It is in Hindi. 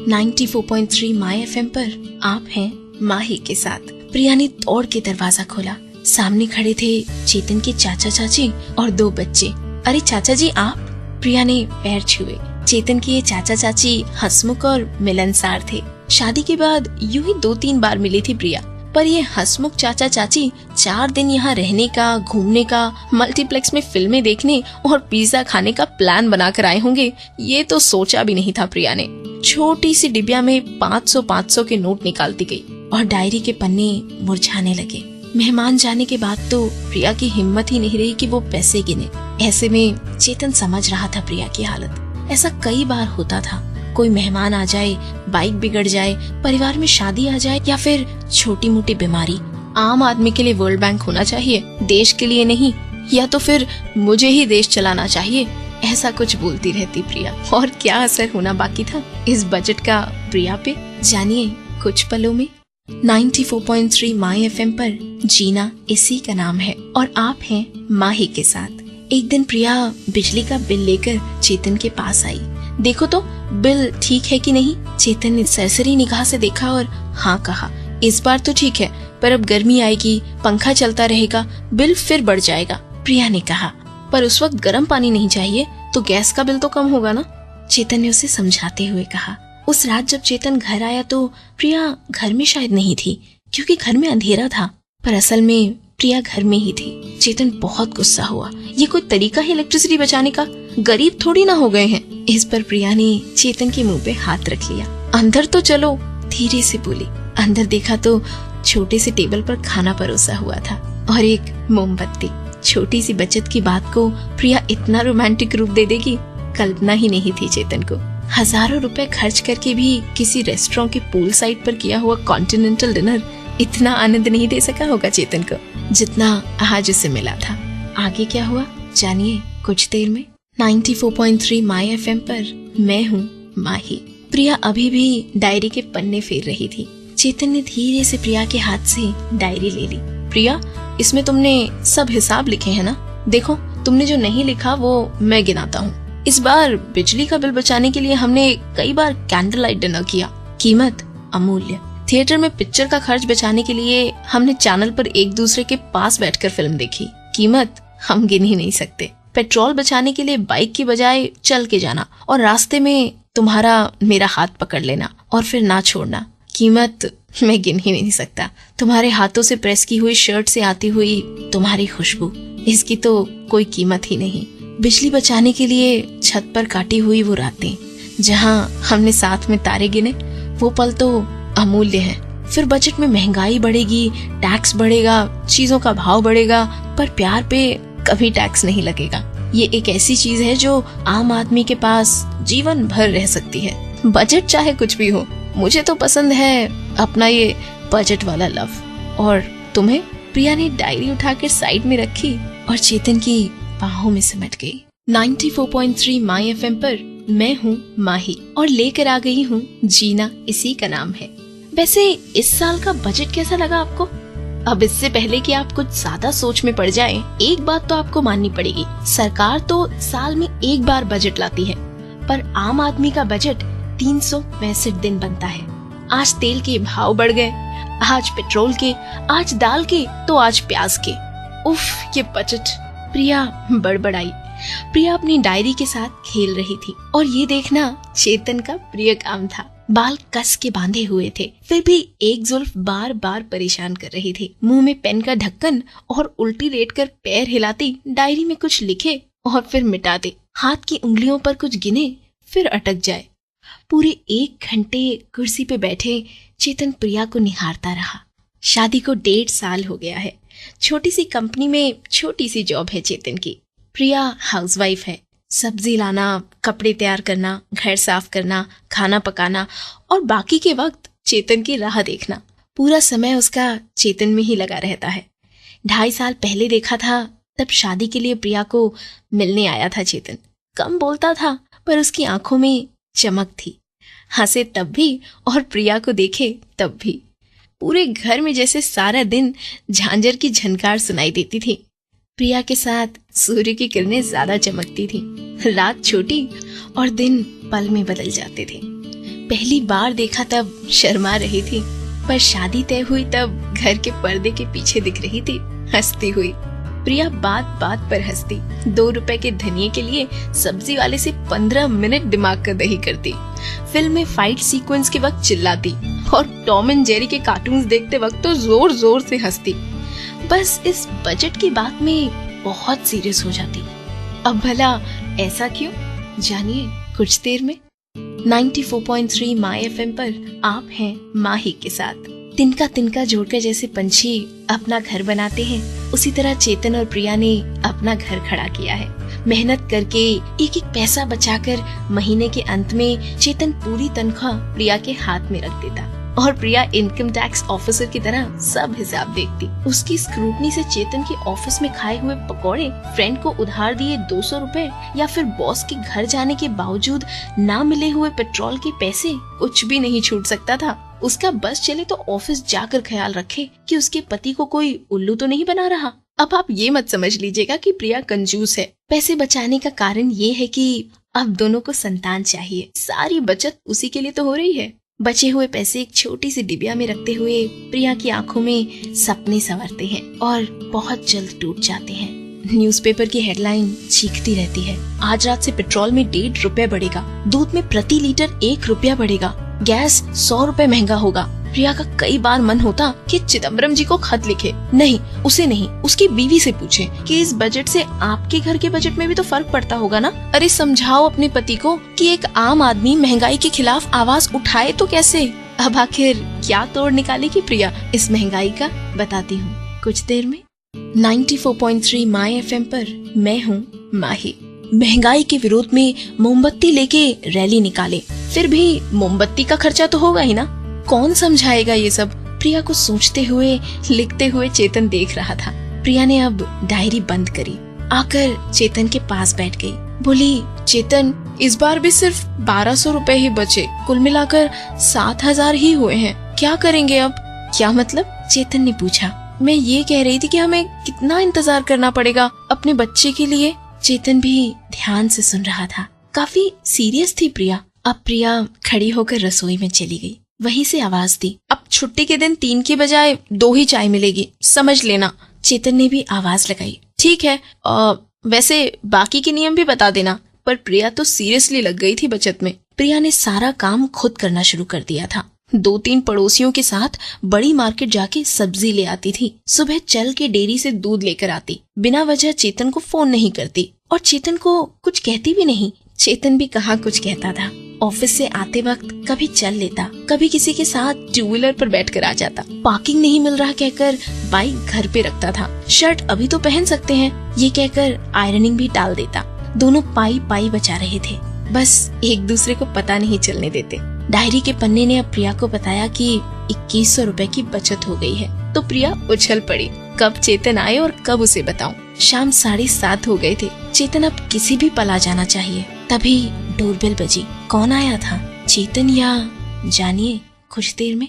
94.3 माय एफएम पर आप हैं माही के साथ। प्रिया ने दौड़ के दरवाजा खोला। सामने खड़े थे चेतन के चाचा चाची और 2 बच्चे। अरे चाचा जी आप? प्रिया ने पैर छुए। चेतन के ये चाचा चाची हंसमुख और मिलनसार थे। शादी के बाद यूं ही 2-3 बार मिली थी प्रिया, पर ये हंसमुख चाचा चाची 4 दिन यहाँ रहने का, घूमने का, मल्टीप्लेक्स में फिल्में देखने और पिज्जा खाने का प्लान बनाकर आए होंगे, ये तो सोचा भी नहीं था प्रिया ने। छोटी सी डिबिया में 500 के नोट निकालती गई और डायरी के पन्ने मुरझाने लगे। मेहमान जाने के बाद तो प्रिया की हिम्मत ही नहीं रही कि वो पैसे गिने। ऐसे में चेतन समझ रहा था प्रिया की हालत। ऐसा कई बार होता था, कोई मेहमान आ जाए, बाइक बिगड़ जाए, परिवार में शादी आ जाए या फिर छोटी मोटी बीमारी। आम आदमी के लिए वर्ल्ड बैंक होना चाहिए, देश के लिए नहीं, या तो फिर मुझे ही देश चलाना चाहिए, ऐसा कुछ बोलती रहती प्रिया। और क्या असर होना बाकी था इस बजट का प्रिया पे, जानिए कुछ पलों में। 94.3 माय एफएम पर जीना इसी का नाम है और आप हैं माही के साथ। एक दिन प्रिया बिजली का बिल लेकर चेतन के पास आई। देखो तो बिल ठीक है कि नहीं? चेतन ने सरसरी निगाह से देखा और हाँ कहा। इस बार तो ठीक है, पर अब गर्मी आएगी, पंखा चलता रहेगा, बिल फिर बढ़ जाएगा। प्रिया ने कहा, पर उस वक्त गर्म पानी नहीं चाहिए तो गैस का बिल तो कम होगा ना? चेतन ने उसे समझाते हुए कहा। उस रात जब चेतन घर आया तो प्रिया घर में शायद नहीं थी, क्योंकि घर में अंधेरा था, पर असल में प्रिया घर में ही थी। चेतन बहुत गुस्सा हुआ। ये कोई तरीका है इलेक्ट्रिसिटी बचाने का? गरीब थोड़ी ना हो गए हैं। इस पर प्रिया ने चेतन के मुंह पे हाथ रख लिया। अंदर तो चलो, धीरे से बोली। अंदर देखा तो छोटे से टेबल पर खाना परोसा हुआ था और एक मोमबत्ती। छोटी सी बचत की बात को प्रिया इतना रोमांटिक रूप दे देगी, कल्पना ही नहीं थी चेतन को। हजारों रुपए खर्च करके भी किसी रेस्टोरेंट के पूल साइड पर किया हुआ कॉन्टिनेंटल डिनर इतना आनंद नहीं दे सका होगा चेतन को, जितना आज उसे मिला था। आगे क्या हुआ जानिए कुछ देर में। 94.3 माय एफएम पर मैं हूँ माही। प्रिया अभी भी डायरी के पन्ने फेर रही थी। चेतन ने धीरे से प्रिया के हाथ से डायरी ले ली। प्रिया, इसमें तुमने सब हिसाब लिखे हैं ना? देखो, तुमने जो नहीं लिखा वो मैं गिनाता हूँ। इस बार बिजली का बिल बचाने के लिए हमने कई बार कैंडल लाइट डिनर किया। कीमत अमूल्य। थिएटर में पिक्चर का खर्च बचाने के लिए हमने चैनल पर एक दूसरे के पास बैठकर फिल्म देखी। कीमत हम गिन ही नहीं सकते। पेट्रोल बचाने के लिए बाइक की बजाय चल के जाना और रास्ते में तुम्हारा मेरा हाथ पकड़ लेना और फिर ना छोड़ना। कीमत मैं गिन ही नहीं सकता। तुम्हारे हाथों से प्रेस की हुई शर्ट से आती हुई तुम्हारी खुशबू, इसकी तो कोई कीमत ही नहीं। बिजली बचाने के लिए छत पर काटी हुई वो रातें जहां हमने साथ में तारे गिने, वो पल तो अमूल्य है। फिर बजट में महंगाई बढ़ेगी, टैक्स बढ़ेगा, चीजों का भाव बढ़ेगा, पर प्यार पे कभी टैक्स नहीं लगेगा। ये एक ऐसी चीज है जो आम आदमी के पास जीवन भर रह सकती है। बजट चाहे कुछ भी हो, मुझे तो पसंद है अपना ये बजट वाला लव। और तुम्हें? प्रिया ने डायरी उठाकर साइड में रखी और चेतन की बाहों में सिमट गई। 94.3 माय एफएम पर मैं हूँ माही और लेकर आ गई हूँ जीना इसी का नाम है। वैसे इस साल का बजट कैसा लगा आपको? अब इससे पहले कि आप कुछ ज्यादा सोच में पड़ जाएं, एक बात तो आपको माननी पड़ेगी। सरकार तो साल में एक बार बजट लाती है, पर आम आदमी का बजट 365 दिन बनता है। आज तेल के भाव बढ़ गए, आज पेट्रोल के, आज दाल के, तो आज प्याज के। उफ, ये बजट। प्रिया बड़बड़ाई। प्रिया अपनी डायरी के साथ खेल रही थी और ये देखना चेतन का प्रिय काम था। बाल कस के बांधे हुए थे, फिर भी एक जुल्फ बार बार परेशान कर रही थी। मुंह में पेन का ढक्कन और उल्टी लेटकर पैर हिलाती डायरी में कुछ लिखे और फिर मिटा दे। हाथ की उंगलियों पर कुछ गिने फिर अटक जाए। पूरे 1 घंटे कुर्सी पे बैठे चेतन प्रिया को निहारता रहा। शादी को 1.5 साल हो गया है। छोटी सी कंपनी में छोटी सी जॉब है चेतन की। प्रिया हाउसवाइफ है। सब्जी लाना, कपड़े तैयार करना, घर साफ करना, खाना पकाना और बाकी के वक्त चेतन की राह देखना, पूरा समय उसका चेतन में ही लगा रहता है। 2.5 साल पहले देखा था तब शादी के लिए प्रिया को मिलने आया था चेतन। कम बोलता था पर उसकी आंखों में चमक थी। हंसे तब भी और प्रिया को देखे तब भी। पूरे घर में जैसे सारा दिन झांझर की झनकार सुनाई देती थी। प्रिया के साथ सूर्य की किरणें ज्यादा चमकती थी। रात छोटी और दिन पल में बदल जाते थे। पहली बार देखा तब शर्मा रही थी, पर शादी तय हुई तब घर के पर्दे के पीछे दिख रही थी हंसती हुई। प्रिया बात बात पर हंसती, 2 रुपए के धनिये के लिए सब्जी वाले से 15 मिनट दिमाग का दही करती, फिल्म में फाइट सीक्वेंस के वक्त चिल्लाती और टॉम एंड जेरी के कार्टून्स देखते वक्त तो जोर जोर से हंसती। बस इस बजट की बात में बहुत सीरियस हो जाती। अब भला ऐसा क्यों, जानिए कुछ देर में। 94.3 माय एफएम पर आप हैं माही के साथ। तिनका तिनका जोड़कर जैसे पंछी अपना घर बनाते हैं, उसी तरह चेतन और प्रिया ने अपना घर खड़ा किया है। मेहनत करके एक एक पैसा बचाकर महीने के अंत में चेतन पूरी तनख्वाह प्रिया के हाथ में रख देता और प्रिया इनकम टैक्स ऑफिसर की तरह सब हिसाब देखती। उसकी स्क्रूटनी से चेतन के ऑफिस में खाए हुए पकौड़े, फ्रेंड को उधार दिए 200 रुपए या फिर बॉस के घर जाने के बावजूद ना मिले हुए पेट्रोल के पैसे, कुछ भी नहीं छूट सकता था। उसका बस चले तो ऑफिस जाकर ख्याल रखे कि उसके पति को कोई उल्लू तो नहीं बना रहा। अब आप ये मत समझ लीजिएगा कि प्रिया कंजूस है। पैसे बचाने का कारण ये है कि अब दोनों को संतान चाहिए। सारी बचत उसी के लिए तो हो रही है। बचे हुए पैसे एक छोटी सी डिबिया में रखते हुए प्रिया की आंखों में सपने संवरते हैं और बहुत जल्द टूट जाते हैं। न्यूज़पेपर की हेडलाइन चीखती रहती है, आज रात से पेट्रोल में 1.5 रुपए बढ़ेगा, दूध में प्रति लीटर 1 रुपया बढ़ेगा, गैस 100 रुपए महंगा होगा। प्रिया का कई बार मन होता कि चिदम्बरम जी को खत लिखे, नहीं उसे नहीं, उसकी बीवी से पूछे कि इस बजट से आपके घर के बजट में भी तो फर्क पड़ता होगा ना। अरे समझाओ अपने पति को कि एक आम आदमी महंगाई के खिलाफ आवाज उठाए तो कैसे। अब आखिर क्या तोड़ निकालेगी प्रिया इस महंगाई का, बताती हूँ कुछ देर में। 94.3 माय एफएम पर मैं हूँ माही। महंगाई के विरोध में मोमबत्ती लेके रैली निकाले, फिर भी मोमबत्ती का खर्चा तो होगा ही ना, कौन समझाएगा ये सब। प्रिया को सोचते हुए लिखते हुए चेतन देख रहा था। प्रिया ने अब डायरी बंद करी, आकर चेतन के पास बैठ गई। बोली, चेतन इस बार भी सिर्फ 1200 रुपए ही बचे, कुल मिलाकर 7000 ही हुए हैं, क्या करेंगे अब। क्या मतलब, चेतन ने पूछा। मैं ये कह रही थी कि हमें कितना इंतजार करना पड़ेगा अपने बच्चे के लिए। चेतन भी ध्यान से सुन रहा था, काफी सीरियस थी प्रिया। अब प्रिया खड़ी होकर रसोई में चली गई। वहीं से आवाज दी, अब छुट्टी के दिन 3 की बजाय 2 ही चाय मिलेगी, समझ लेना। चेतन ने भी आवाज लगाई, ठीक है, वैसे बाकी के नियम भी बता देना। पर प्रिया तो सीरियसली लग गई थी बचत में। प्रिया ने सारा काम खुद करना शुरू कर दिया था। 2-3 पड़ोसियों के साथ बड़ी मार्केट जाके सब्जी ले आती थी। सुबह चल के डेयरी से दूध लेकर आती। बिना वजह चेतन को फोन नहीं करती और चेतन को कुछ कहती भी नहीं। चेतन भी कहाँ कुछ कहता था। ऑफिस से आते वक्त कभी चल लेता, कभी किसी के साथ 2 व्हीलर पर बैठकर आ जाता। पार्किंग नहीं मिल रहा कहकर बाइक घर पे रखता था। शर्ट अभी तो पहन सकते हैं ये कहकर आयरनिंग भी टाल देता। दोनों पाई पाई बचा रहे थे, बस एक दूसरे को पता नहीं चलने देते। डायरी के पन्ने ने अब प्रिया को बताया कि 2100 रुपए की बचत हो गई है। तो प्रिया उछल पड़ी, कब चेतन आए और कब उसे बताऊं। शाम 7:30 हो गए थे। चेतन अब किसी भी पल आ जाना चाहिए। तभी डोरबेल बजी। कौन आया था, चेतन या, जानिए कुछ देर में।